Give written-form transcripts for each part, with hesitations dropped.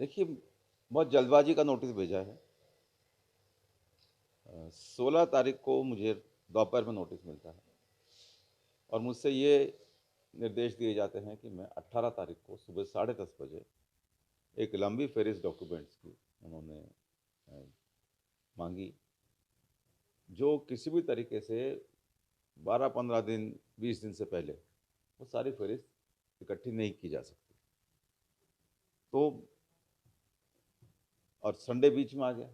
देखिए, बहुत जल्दबाजी का नोटिस भेजा है। 16 तारीख को मुझे दोपहर में नोटिस मिलता है और मुझसे ये निर्देश दिए जाते हैं कि मैं 18 तारीख को सुबह 10:30 बजे एक लंबी फ़हरिस्त डॉक्यूमेंट्स की उन्होंने अ, माँगी, जो किसी भी तरीके से 12-15 दिन, 20 दिन से पहले वो सारी फ़हरिस्त इकट्ठी नहीं की जा सकती। तो और संडे बीच में आ गया,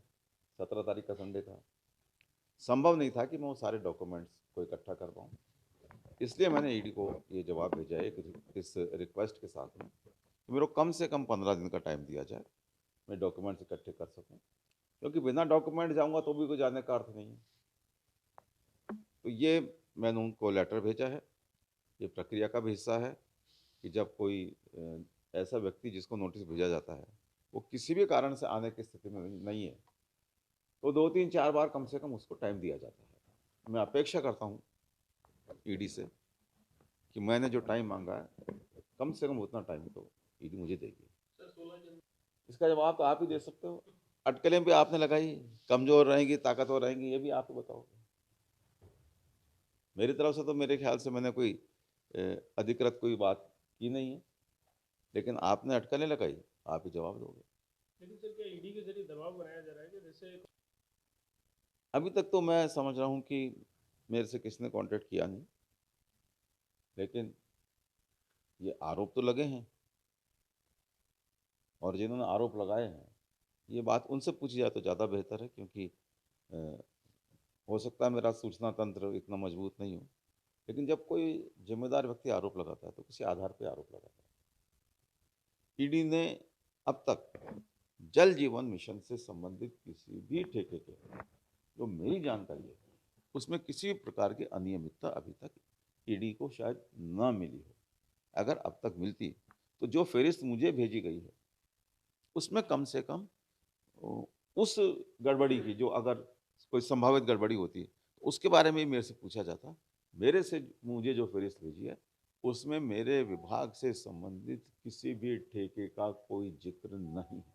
17 तारीख का संडे था। संभव नहीं था कि मैं वो सारे डॉक्यूमेंट्स को इकट्ठा कर पाऊँ। इसलिए मैंने ईडी को ये जवाब भेजा है इस रिक्वेस्ट के साथ में कि मेरे को कम से कम 15 दिन का टाइम दिया जाए, मैं डॉक्यूमेंट्स इकट्ठे कर सकूँ। क्योंकि बिना डॉक्यूमेंट जाऊँगा तो भी कोई जाने का अर्थ नहीं है। तो ये मैंने उनको लेटर भेजा है, ये प्रक्रिया का भी हिस्सा है कि जब कोई ऐसा व्यक्ति जिसको नोटिस भेजा जाता है, वो किसी भी कारण से आने की स्थिति में नहीं है, तो 2-3-4 बार कम से कम उसको टाइम दिया जाता है। मैं अपेक्षा करता हूँ ईडी से कि मैंने जो टाइम माँगा है, कम से कम उतना टाइम तो ईडी मुझे देगी। इसका जवाब तो आप ही दे सकते हो। अटकलें भी आपने लगाई, कमज़ोर रहेंगी, ताकतवर रहेंगी, ये भी आप ही बताओगे। मेरी तरफ से तो मेरे ख़्याल से मैंने कोई अधिकृत कोई बात की नहीं है, लेकिन आपने अटकलें लगाई, आप ही जवाब दोगे। लेकिन सर क्या ईडी के जरिए दबाव बनाया जा रहा है कि जैसे अभी तक तो मैं समझ रहा हूँ कि मेरे से किसी ने कॉन्टैक्ट किया नहीं, लेकिन ये आरोप तो लगे हैं और जिन्होंने आरोप लगाए हैं, ये बात उनसे पूछी जाए तो ज़्यादा बेहतर है क्योंकि अ, हो सकता है मेरा सूचना तंत्र इतना मजबूत नहीं हो, लेकिन जब कोई ज़िम्मेदार व्यक्ति आरोप लगाता है, तो किसी आधार पे आरोप लगाता है। ईडी ने अब तक जल जीवन मिशन से संबंधित किसी भी ठेके के, जो मेरी जानकारी है, उसमें किसी भी प्रकार की अनियमितता अभी तक ईडी को शायद ना मिली हो। अगर अब तक मिलती, तो जो फ़हरिस्त मुझे भेजी गई है, उसमें कम से कम ओ, उस गड़बड़ी की जो अगर कोई संभावित गड़बड़ी होती, तो उसके बारे में ही मेरे से पूछा जाता। मेरे से मुझे जो फ़हरिस्त भेजी है, उसमें मेरे विभाग से संबंधित किसी भी ठेके का कोई ज़िक्र नहीं है।